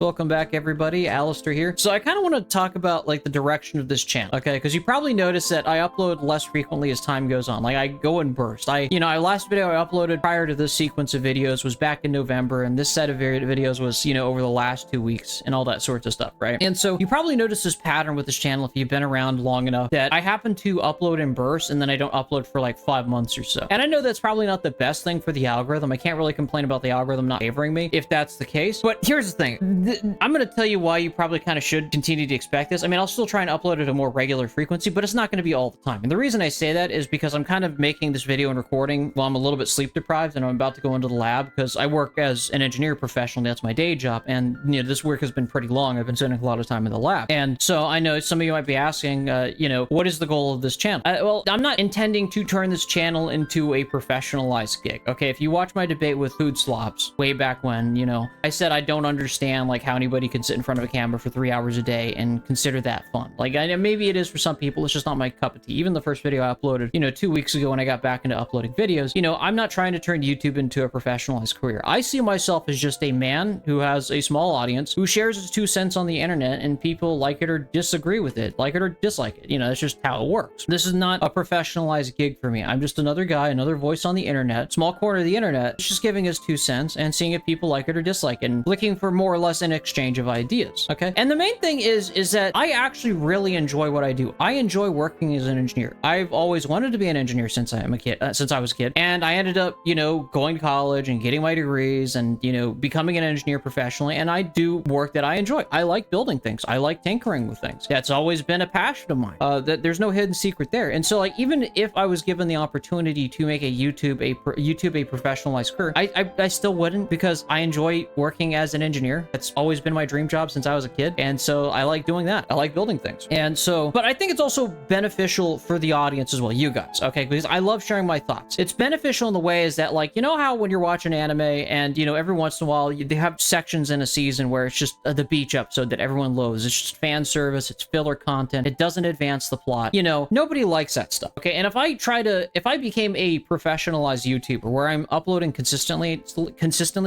Welcome back, everybody. Alistair here. So I kind of want to talk about like the direction of this channel, okay? Because you probably noticed that I upload less frequently as time goes on. Like I go in bursts. Last video I uploaded prior to this sequence of videos was back in November, and this set of videos was, over the last 2 weeks and all that sorts of stuff, right? And so you probably noticed this pattern with this channel if you've been around long enough that I happen to upload in bursts and then I don't upload for like 5 months or so. And I know that's probably not the best thing for the algorithm. I can't really complain about the algorithm not favoring me if that's the case. But here's the thing. I'm going to tell you why you probably kind of should continue to expect this. I mean, I'll still try and upload at a more regular frequency, but it's not going to be all the time. And the reason I say that is because I'm kind of making this video and recording while I'm a little bit sleep deprived and I'm about to go into the lab because I work as an engineer professionally. That's my day job. And, this work has been pretty long. I've been spending a lot of time in the lab. And so I know some of you might be asking, what is the goal of this channel? Well, I'm not intending to turn this channel into a professionalized gig. Okay, if you watch my debate with Food Slops way back when, I said I don't understand like how anybody can sit in front of a camera for 3 hours a day and consider that fun. Like, I know maybe it is for some people, it's just not my cup of tea. Even the first video I uploaded, 2 weeks ago when I got back into uploading videos, I'm not trying to turn YouTube into a professionalized career. I see myself as just a man who has a small audience, who shares his 2 cents on the internet, and people like it or disagree with it, like it or dislike it. That's just how it works. This is not a professionalized gig for me. I'm just another guy, another voice on the internet, small corner of the internet, just giving his 2 cents and seeing if people like it or dislike it, and looking for more or less an exchange of ideas. Okay. And the main thing is that I actually really enjoy what I do. I enjoy working as an engineer. I've always wanted to be an engineer since I was a kid. And I ended up, going to college and getting my degrees and, becoming an engineer professionally. And I do work that I enjoy. I like building things. I like tinkering with things. That's always been a passion of mine. That there's no hidden secret there. And so like, even if I was given the opportunity to make a YouTube a professionalized career, I still wouldn't, because I enjoy working as an engineer. That's always been my dream job since I was a kid. And so I like doing that. I like building things. And so, but I think it's also beneficial for the audience as well, you guys, okay? Because I love sharing my thoughts. It's beneficial in the way is that, like, how when you're watching anime and, every once in a while they have sections in a season where it's just the beach episode that everyone loathes. It's just fan service. It's filler content. It doesn't advance the plot. Nobody likes that stuff. Okay. And if I became a professionalized YouTuber where I'm uploading consistently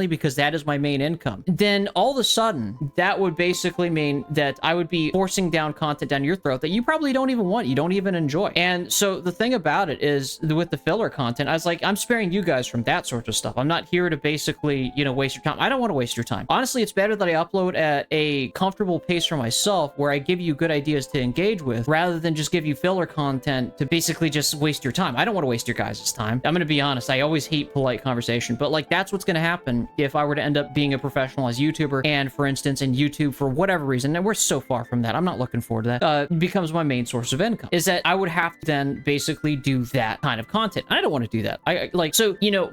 because that is my main income, then all of a sudden that would basically mean that I would be forcing down content down your throat that you probably don't even want, you don't even enjoy. And so the thing about it is, with the filler content, I was like, I'm sparing you guys from that sort of stuff. I'm not here to basically, waste your time. I don't want to waste your time. Honestly, it's better that I upload at a comfortable pace for myself where I give you good ideas to engage with, rather than just give you filler content to basically just waste your time. I don't want to waste your guys' time. I'm going to be honest. I always hate polite conversation, but like, that's what's going to happen if I were to end up being a professionalized YouTuber. And for instance, in YouTube, for whatever reason, and we're so far from that, I'm not looking forward to that, becomes my main source of income, is that I would have to then basically do that kind of content. I don't want to do that.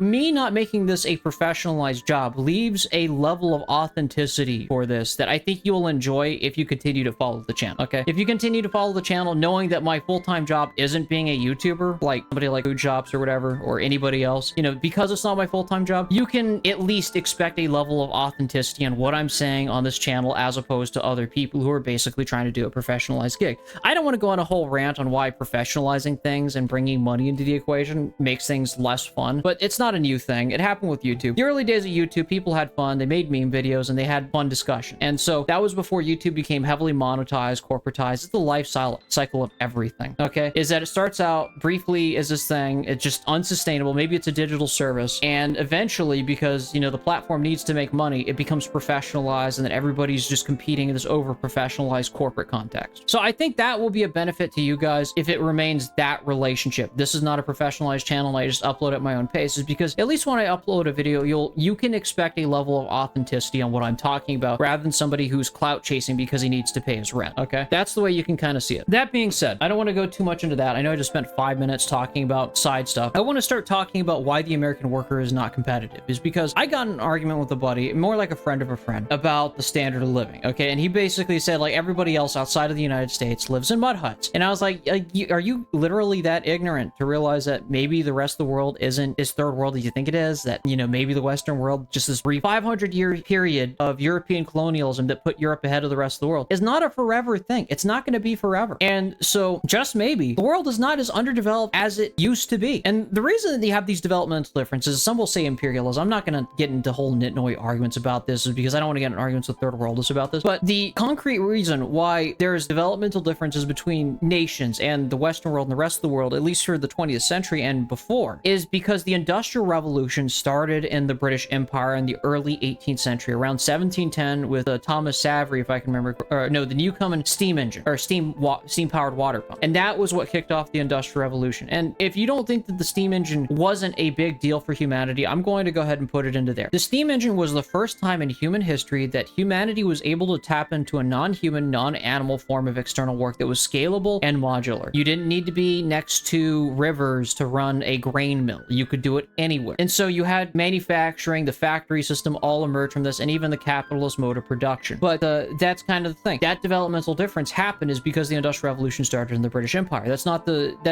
Me not making this a professionalized job leaves a level of authenticity for this that I think you'll enjoy if you continue to follow the channel. Okay. If you continue to follow the channel, knowing that my full-time job isn't being a YouTuber, like somebody like Food Shops or whatever, or anybody else, because it's not my full-time job, you can at least expect a level of authenticity on what I'm saying on this channel, as opposed to other people who are basically trying to do a professionalized gig. I don't want to go on a whole rant on why professionalizing things and bringing money into the equation makes things less fun, but it's not a new thing. It happened with YouTube. The early days of YouTube, people had fun, they made meme videos, and they had fun discussion. And so that was before YouTube became heavily monetized, corporatized. It's the life cycle of everything, okay? Is that it starts out briefly as this thing, it's just unsustainable. Maybe it's a digital service, and eventually, because, the platform needs to make money, it becomes professionalized, and then everybody's just competing in this over-professionalized corporate context. So I think that will be a benefit to you guys if it remains that relationship. This is not a professionalized channel and I just upload at my own pace, is because at least when I upload a video, you can expect a level of authenticity on what I'm talking about, rather than somebody who's clout chasing because he needs to pay his rent. Okay, that's the way you can kind of see it. That being said, I don't want to go too much into that. I know I just spent 5 minutes talking about side stuff. I want to start talking about why the American worker is not competitive. Is because I got in an argument with a buddy, more like a friend of a friend, about the standard of living. Okay, and he basically said, like, everybody else outside of the United States lives in mud huts. And I was like, are you literally that ignorant to realize that maybe the rest of the world isn't as third world as you think it is? That, maybe the Western world, just this brief 500-year period of European colonialism that put Europe ahead of the rest of the world, is not a forever thing. It's not going to be forever. And so, just maybe, the world is not as underdeveloped as it used to be. And the reason that you have these developmental differences, some will say imperialism. I'm not going to get into whole nitnoy arguments about this, is because I don't want to get get in arguments with third worldists about this, but the concrete reason why there's developmental differences between nations and the Western world and the rest of the world, at least for the 20th century and before, is because the Industrial Revolution started in the British Empire in the early 18th century, around 1710, with Thomas Savery, if I can remember, or no, the Newcomen steam engine, or steam-powered water pump. And that was what kicked off the Industrial Revolution. And if you don't think that the steam engine wasn't a big deal for humanity, I'm going to go ahead and put it into there. The steam engine was the first time in human history that humanity was able to tap into a non-human, non-animal form of external work that was scalable and modular. You didn't need to be next to rivers to run a grain mill. You could do it anywhere. And so you had manufacturing, the factory system all emerge from this, and even the capitalist mode of production. But that's kind of the thing. That developmental difference happened is because the Industrial Revolution started in the British Empire. That's not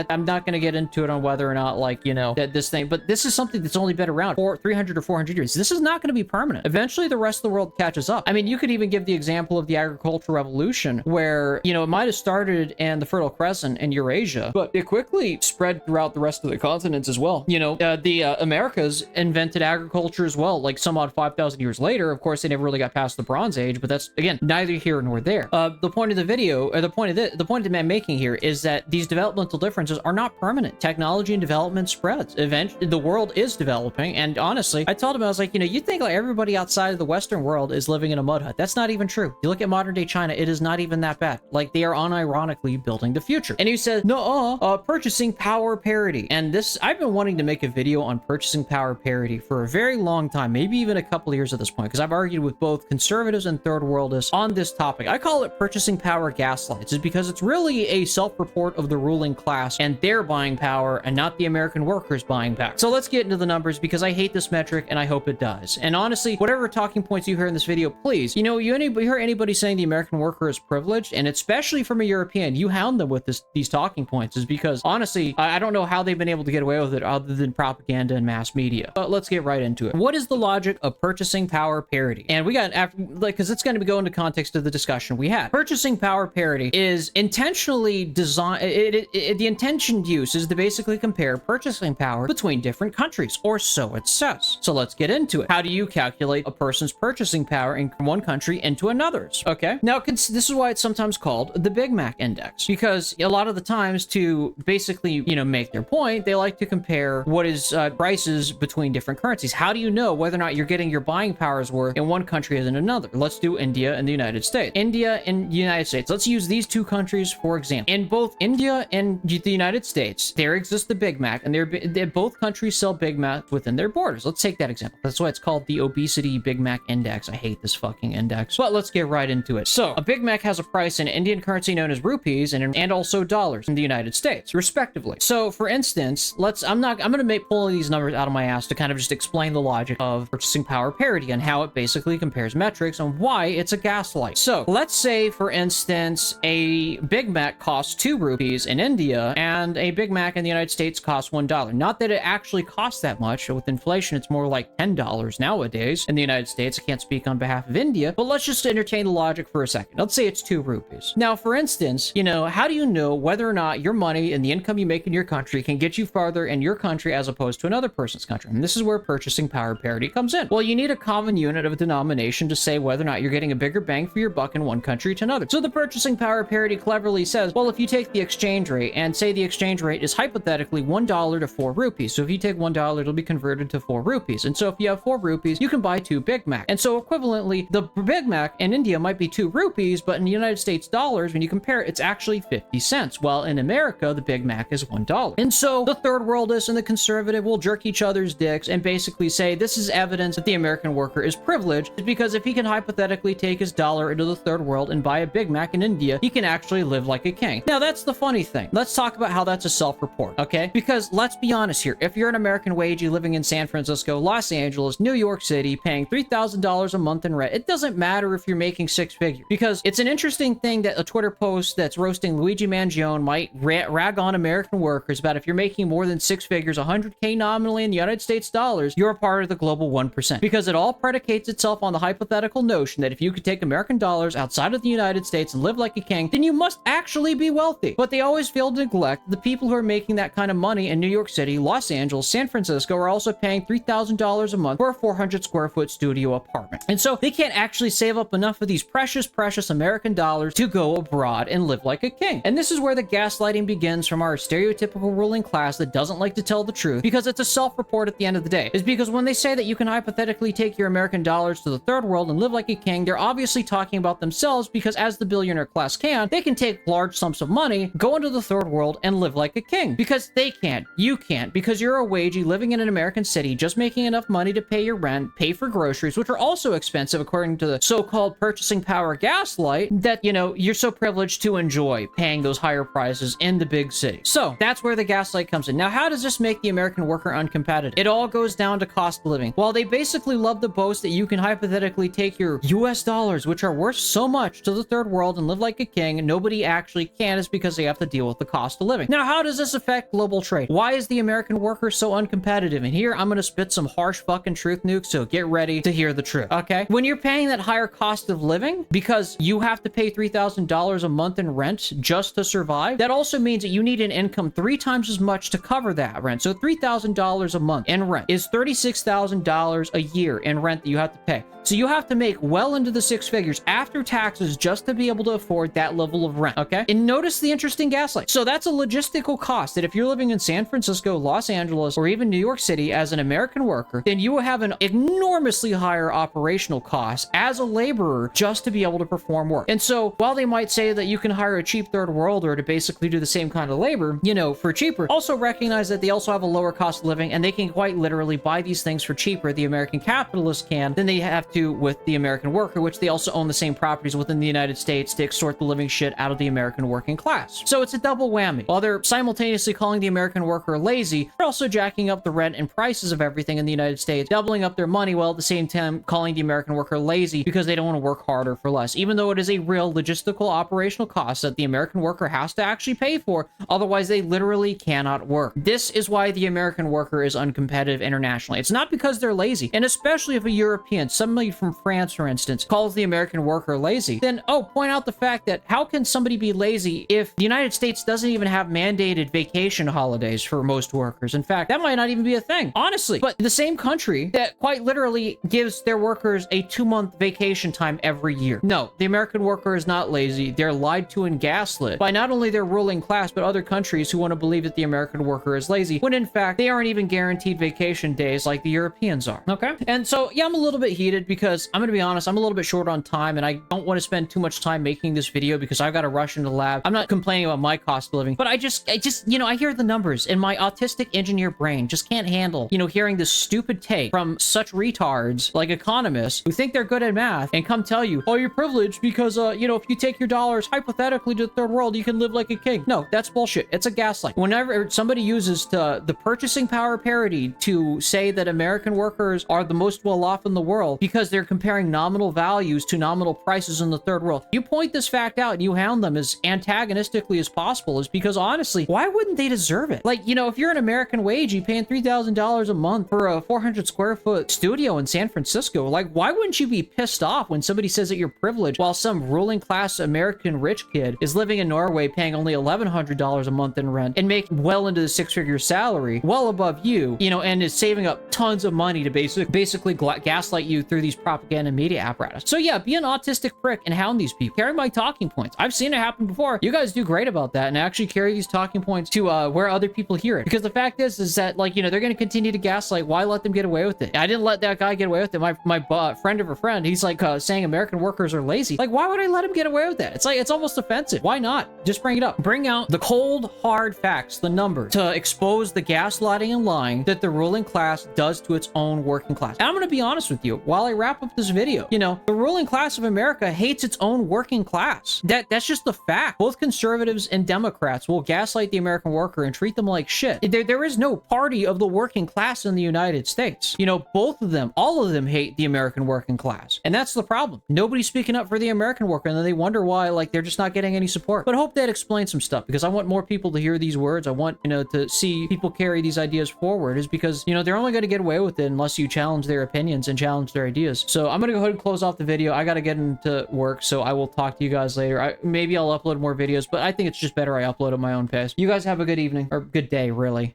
I'm not going to get into it on whether or not, like, you know, that this thing, but this is something that's only been around for 300 or 400 years. This is not going to be permanent. Eventually, the rest of the world catches up. I mean, you could even give the example of the agricultural revolution, where, you know, it might have started in the Fertile Crescent in Eurasia, but it quickly spread throughout the rest of the continents as well. You know, the Americas invented agriculture as well, like some odd 5,000 years later. Of course, they never really got past the Bronze Age, but that's, again, neither here nor there. The point of the video, or the point that I'm making here, is that these developmental differences are not permanent. Technology and development spreads. Eventually, the world is developing, and honestly, I told him, I was like, you know, you think like everybody outside of the Western world is living in a mud hut. That's not even true. You look at modern day China, it is not even that bad. Like, they are unironically building the future. And he said, no, purchasing power parity. And this, I've been wanting to make a video on purchasing power parity for a very long time, maybe even a couple of years at this point, because I've argued with both conservatives and third worldists on this topic. I call it purchasing power gaslights, is because it's really a self-report of the ruling class and their buying power, and not the American workers buying power. So let's get into the numbers, because I hate this metric and I hope it dies. And honestly, whatever talking points you hear in this video, please, you know, you hear anybody saying the American worker is privileged, and especially from a European, you hound them with these talking points, is because honestly, I don't know how they've been able to get away with it other than propaganda and mass media. But let's get right into it. What is the logic of purchasing power parity? And we got, after, like, because it's going to go into context of the discussion we had. Purchasing power parity is intentionally designed, the intentioned use is to basically compare purchasing power between different countries, or so it says. So let's get into it. How do you calculate a person's purchasing power in one country into another's? Okay. Now, this is why it's sometimes called the Big Mac Index, because a lot of the times, to basically, you know, make their point, they like to compare what is prices between different currencies. How do you know whether or not you're getting your buying power's worth in one country as in another? Let's do India and the United States. India and the United States. Let's use these two countries for example. In both India and the United States, there exists the Big Mac, and both countries sell Big Mac within their borders. Let's take that example. That's why it's called the Obesity Big Mac Index. I hate this fucking index. But let's get right into it. So, a Big Mac has a price in Indian currency known as rupees and also dollars in the United States, respectively. So, for instance, I'm going to pull these numbers out of my ass to kind of just explain the logic of purchasing power parity and how it basically compares metrics and why it's a gaslight. So, let's say, for instance, a Big Mac costs 2 rupees in India, and a Big Mac in the United States costs $1. Not that it actually costs that much. With inflation, it's more like $10 nowadays in the United States. I can't speak on behalf of India, but let's just entertain the logic for a second. Let's say it's 2 rupees. Now, for instance, you know, how do you know whether or not your money and the income you make in your country can get you farther in your country as opposed to another person's country? And this is where purchasing power parity comes in. Well, you need a common unit of denomination to say whether or not you're getting a bigger bang for your buck in one country to another. So the purchasing power parity cleverly says, well, if you take the exchange rate and say the exchange rate is hypothetically $1 to 4 rupees. So if you take $1, it'll be converted to 4 rupees. And so if you have 4 rupees, you can buy 2 Big Mac. And so equivalently, the Big Mac in India might be 2 rupees, but in the United States dollars, when you compare it, it's actually 50 cents. While in America, the Big Mac is $1. And so the third worldist and the conservative will jerk each other's dicks and basically say this is evidence that the American worker is privileged, because if he can hypothetically take his dollar into the third world and buy a Big Mac in India, he can actually live like a king. Now, that's the funny thing. Let's talk about how that's a self-report, okay? Because let's be honest here. If you're an American wagey living in San Francisco, Los Angeles, New York City, paying $3,000 a month in rent, it doesn't matter if you're making 6 figures, because it's an interesting thing that a Twitter post that's roasting Luigi Mangione might rag on American workers about if you're making more than 6 figures, 100K nominally in the United States dollars, you're a part of the global 1%. Because it all predicates itself on the hypothetical notion that if you could take American dollars outside of the United States and live like a king, then you must actually be wealthy. But they always fail to neglect the people who are making that kind of money in New York City, Los Angeles, San Francisco are also paying $3,000 a month for a 400 square foot studio apartment. And so So they can't actually save up enough of these precious, precious American dollars to go abroad and live like a king. And this is where the gaslighting begins from our stereotypical ruling class that doesn't like to tell the truth, because it's a self-report at the end of the day. Is because when they say that you can hypothetically take your American dollars to the third world and live like a king, they're obviously talking about themselves, because as the billionaire class can, they can take large sums of money, go into the third world, and live like a king. Because they can't. You can't. Because you're a wagey living in an American city, just making enough money to pay your rent, pay for groceries, which are also expensive according to the so-called purchasing power gaslight, that, you know, you're so privileged to enjoy paying those higher prices in the big city. So that's where the gaslight comes in. Now, how does this make the American worker uncompetitive? It all goes down to cost of living. While they basically love to boast that you can hypothetically take your US dollars, which are worth so much, to the third world and live like a king, nobody actually can, is because they have to deal with the cost of living. Now, how does this affect global trade? Why is the American worker so uncompetitive? And here I'm going to spit some harsh fucking truth nukes, so get ready to hear the truth, okay? When you're paying that higher cost of living because you have to pay $3,000 a month in rent just to survive, that also means that you need an income 3 times as much to cover that rent. So $3,000 a month in rent is $36,000 a year in rent that you have to pay. So you have to make well into the 6 figures after taxes just to be able to afford that level of rent, okay? And notice the interesting gaslight. So that's a logistical cost that if you're living in San Francisco, Los Angeles, or even New York City as an American worker, then you will have an enormously higher operational cost as a laborer just to be able to perform work. And so while they might say that you can hire a cheap third worlder to basically do the same kind of labor, you know, for cheaper, also recognize that they also have a lower cost of living, and they can quite literally buy these things for cheaper, the American capitalist can, than they have to with the American worker, which they also own the same properties within the United States to extort the living shit out of the American working class. So it's a double whammy. While they're simultaneously calling the American worker lazy, they're also jacking up the rent and prices of everything in the United States, doubling up their money, while at the same time calling the American worker lazy because they don't want to work harder for less, even though it is a real logistical operational cost that the American worker has to actually pay for, otherwise they literally cannot work. This is why the American worker is uncompetitive internationally. It's not because they're lazy, and especially if a European, somebody from France, for instance, calls the American worker lazy, then, point out the fact that how can somebody be lazy if the United States doesn't even have mandated vacation holidays for most workers? In fact, that might not even be a thing, honestly. But the same country that quite literally gives their workers a 2-month vacation time every year. No, the American worker is not lazy. They're lied to and gaslit by not only their ruling class, but other countries who want to believe that the American worker is lazy, when in fact, they aren't even guaranteed vacation days like the Europeans are, okay? And so, yeah, I'm a little bit heated because I'm going to be honest, I'm a little bit short on time, and I don't want to spend too much time making this video because I've got to rush into the lab. I'm not complaining about my cost of living, but I just, you know, I hear the numbers, and my autistic engineer brain just can't handle, you know, hearing this stupid take from such retards like economists who think they're good at math and come tell you, oh, you're privileged because, you know, if you take your dollars hypothetically to the third world, you can live like a king. No, that's bullshit. It's a gaslight. Whenever somebody uses the purchasing power parity to say that American workers are the most well-off in the world because they're comparing nominal values to nominal prices in the third world, you point this fact out and you hound them as antagonistically as possible, is because honestly, why wouldn't they deserve it? Like, you know, if you're an American wage, you paying $3,000 a month for a 400 square foot studio in San Francisco, like, why wouldn't you be pissed off when somebody says that you're privileged while some ruling class American rich kid is living in Norway paying only $1,100 a month in rent and making well into the 6-figure salary, well above you, you know, and is saving up tons of money to basically gaslight you through these propaganda media apparatus. So yeah, be an autistic prick and hound these people. Carry my talking points. I've seen it happen before. You guys do great about that, and actually carry these talking points to where other people hear it. Because the fact is that, like, you know, they're going to continue to gaslight. Why let them get away with it? I didn't let that guy get away with it. My friend of a friend, he's like saying American workers are lazy. Like, why would I let him get away with that? It's like, it's almost offensive. Why not? Just bring it up. Bring out the cold, hard facts, the numbers, to expose the gaslighting and lying that the ruling class does to its own working class. And I'm going to be honest with you, while I wrap up this video, you know, the ruling class of America hates its own working class. That's just the fact. Both conservatives and Democrats will gaslight the American worker and treat them like shit. There is no party of the working class in the United States. You know, both of them, all of them hate the American working class. And that's the problem. Nobody's speaking up for the American worker, and then they wonder why, like, they're just not getting any support. But I hope that explains some stuff, because I want more people to hear these words. I want, you know, to see people carry these ideas forward, is because, you know, they're only going to get away with it unless you challenge their opinions and challenge their ideas. So I'm going to go ahead and close off the video. I got to get into work, so I will talk to you guys later. Maybe I'll upload more videos, but I think it's just better I upload at my own pace. You guys have a good evening, or good day, really.